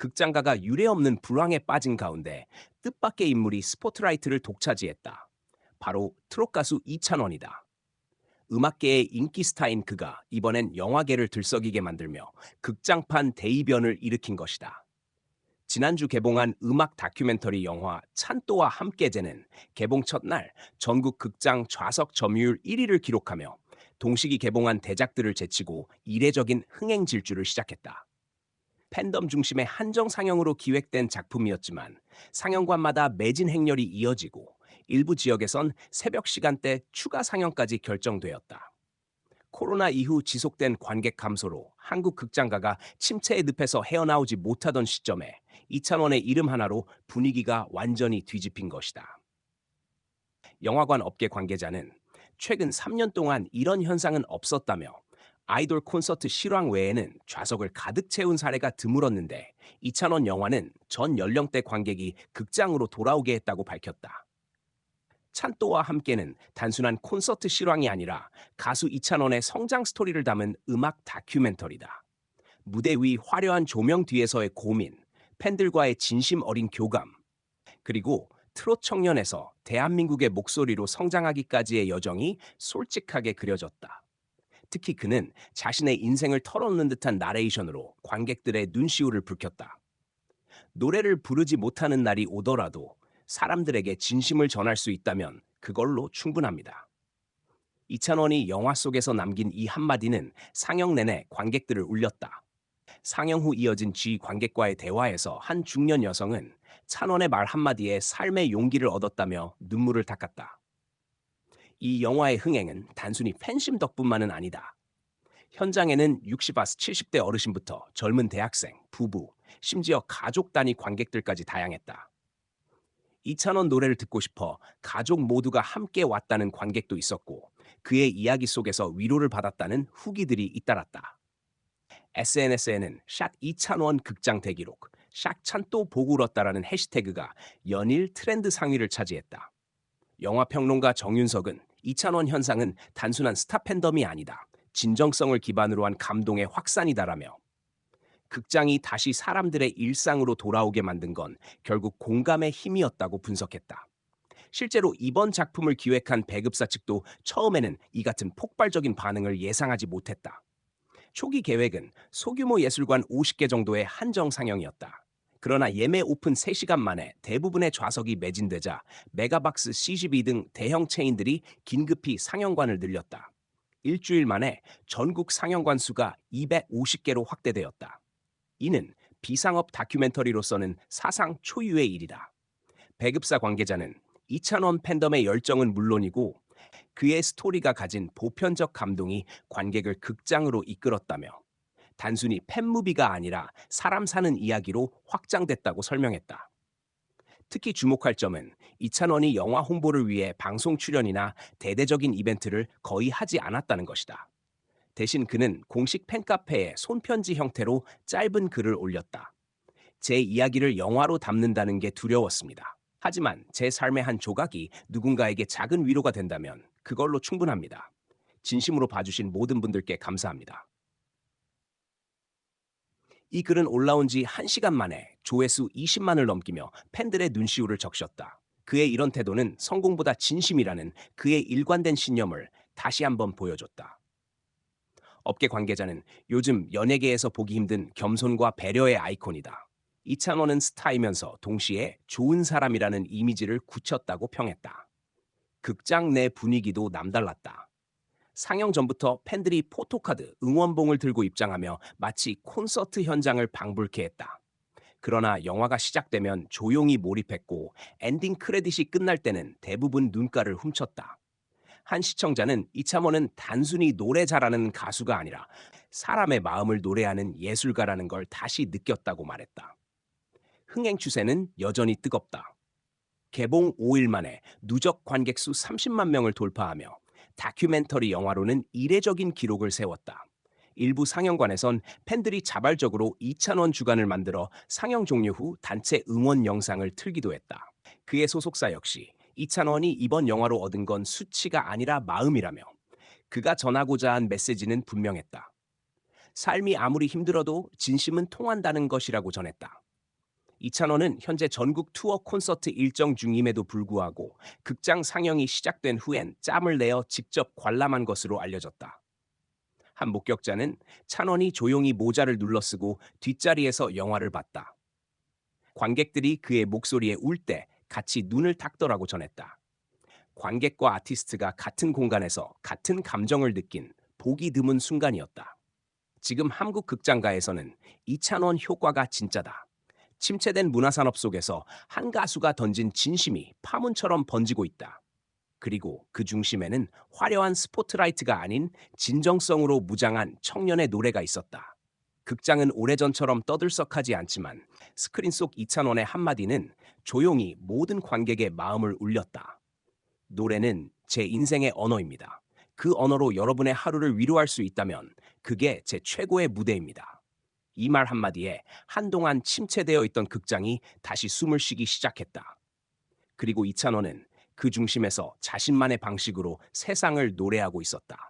극장가가 유례없는 불황에 빠진 가운데 뜻밖의 인물이 스포트라이트를 독차지했다. 바로 트롯 가수 이찬원이다. 음악계의 인기 스타인 그가 이번엔 영화계를 들썩이게 만들며 극장판 대이변을 일으킨 것이다. 지난주 개봉한 음악 다큐멘터리 영화 찬또와 함께제는 개봉 첫날 전국 극장 좌석 점유율 1위를 기록하며 동시기 개봉한 대작들을 제치고 이례적인 흥행 질주를 시작했다. 팬덤 중심의 한정 상영으로 기획된 작품이었지만 상영관마다 매진 행렬이 이어지고 일부 지역에선 새벽 시간대 추가 상영까지 결정되었다. 코로나 이후 지속된 관객 감소로 한국 극장가가 침체의 늪에서 헤어나오지 못하던 시점에 이찬원의 이름 하나로 분위기가 완전히 뒤집힌 것이다. 영화관 업계 관계자는 최근 3년 동안 이런 현상은 없었다며 아이돌 콘서트 실황 외에는 좌석을 가득 채운 사례가 드물었는데 이찬원 영화는 전 연령대 관객이 극장으로 돌아오게 했다고 밝혔다. 찬또와 함께는 단순한 콘서트 실황이 아니라 가수 이찬원의 성장 스토리를 담은 음악 다큐멘터리다. 무대 위 화려한 조명 뒤에서의 고민, 팬들과의 진심 어린 교감, 그리고 트롯 청년에서 대한민국의 목소리로 성장하기까지의 여정이 솔직하게 그려졌다. 특히 그는 자신의 인생을 털어놓는 듯한 나레이션으로 관객들의 눈시울을 붉혔다. 노래를 부르지 못하는 날이 오더라도 사람들에게 진심을 전할 수 있다면 그걸로 충분합니다. 이찬원이 영화 속에서 남긴 이 한마디는 상영 내내 관객들을 울렸다. 상영 후 이어진 G 관객과의 대화에서 한 중년 여성은 찬원의 말 한마디에 삶의 용기를 얻었다며 눈물을 닦았다. 이 영화의 흥행은 단순히 팬심 덕분만은 아니다. 현장에는 60아 70대 어르신부터 젊은 대학생, 부부, 심지어 가족 단위 관객들까지 다양했다. 이찬원 노래를 듣고 싶어 가족 모두가 함께 왔다는 관객도 있었고 그의 이야기 속에서 위로를 받았다는 후기들이 잇따랐다. SNS에는 샷 이찬원 극장 대기록, 샷 찬또 보고 울었다라는 해시태그가 연일 트렌드 상위를 차지했다. 영화평론가 정윤석은 이찬원 현상은 단순한 스타 팬덤이 아니다. 진정성을 기반으로 한 감동의 확산이다라며 극장이 다시 사람들의 일상으로 돌아오게 만든 건 결국 공감의 힘이었다고 분석했다. 실제로 이번 작품을 기획한 배급사 측도 처음에는 이 같은 폭발적인 반응을 예상하지 못했다. 초기 계획은 소규모 예술관 50개 정도의 한정 상영이었다. 그러나 예매 오픈 3시간 만에 대부분의 좌석이 매진되자 메가박스 CGV 등 대형 체인들이 긴급히 상영관을 늘렸다. 일주일 만에 전국 상영관 수가 250개로 확대되었다. 이는 비상업 다큐멘터리로서는 사상 초유의 일이다. 배급사 관계자는 이찬원 팬덤의 열정은 물론이고 그의 스토리가 가진 보편적 감동이 관객을 극장으로 이끌었다며 단순히 팬무비가 아니라 사람 사는 이야기로 확장됐다고 설명했다. 특히 주목할 점은 이찬원이 영화 홍보를 위해 방송 출연이나 대대적인 이벤트를 거의 하지 않았다는 것이다. 대신 그는 공식 팬카페에 손편지 형태로 짧은 글을 올렸다. 제 이야기를 영화로 담는다는 게 두려웠습니다. 하지만 제 삶의 한 조각이 누군가에게 작은 위로가 된다면 그걸로 충분합니다. 진심으로 봐주신 모든 분들께 감사합니다. 이 글은 올라온 지 1시간 만에 조회수 20만을 넘기며 팬들의 눈시울을 적셨다. 그의 이런 태도는 성공보다 진심이라는 그의 일관된 신념을 다시 한번 보여줬다. 업계 관계자는 요즘 연예계에서 보기 힘든 겸손과 배려의 아이콘이다. 이찬원은 스타이면서 동시에 좋은 사람이라는 이미지를 굳혔다고 평했다. 극장 내 분위기도 남달랐다. 상영 전부터 팬들이 포토카드, 응원봉을 들고 입장하며 마치 콘서트 현장을 방불케 했다. 그러나 영화가 시작되면 조용히 몰입했고 엔딩 크레딧이 끝날 때는 대부분 눈가를 훔쳤다. 한 시청자는 이찬원은 단순히 노래 잘하는 가수가 아니라 사람의 마음을 노래하는 예술가라는 걸 다시 느꼈다고 말했다. 흥행 추세는 여전히 뜨겁다. 개봉 5일 만에 누적 관객 수 30만 명을 돌파하며 다큐멘터리 영화로는 이례적인 기록을 세웠다. 일부 상영관에선 팬들이 자발적으로 이찬원 주간을 만들어 상영 종료 후 단체 응원 영상을 틀기도 했다. 그의 소속사 역시 이찬원이 이번 영화로 얻은 건 수치가 아니라 마음이라며 그가 전하고자 한 메시지는 분명했다. 삶이 아무리 힘들어도 진심은 통한다는 것이라고 전했다. 이찬원은 현재 전국 투어 콘서트 일정 중임에도 불구하고 극장 상영이 시작된 후엔 짬을 내어 직접 관람한 것으로 알려졌다. 한 목격자는 찬원이 조용히 모자를 눌러쓰고 뒷자리에서 영화를 봤다. 관객들이 그의 목소리에 울 때 같이 눈을 닦더라고 전했다. 관객과 아티스트가 같은 공간에서 같은 감정을 느낀 보기 드문 순간이었다. 지금 한국 극장가에서는 이찬원 효과가 진짜다. 침체된 문화산업 속에서 한 가수가 던진 진심이 파문처럼 번지고 있다. 그리고 그 중심에는 화려한 스포트라이트가 아닌 진정성으로 무장한 청년의 노래가 있었다. 극장은 오래전처럼 떠들썩하지 않지만 스크린 속 이찬원의 한마디는 조용히 모든 관객의 마음을 울렸다. 노래는 제 인생의 언어입니다. 그 언어로 여러분의 하루를 위로할 수 있다면 그게 제 최고의 무대입니다. 이 말 한마디에 한동안 침체되어 있던 극장이 다시 숨을 쉬기 시작했다. 그리고 이찬원은 그 중심에서 자신만의 방식으로 세상을 노래하고 있었다.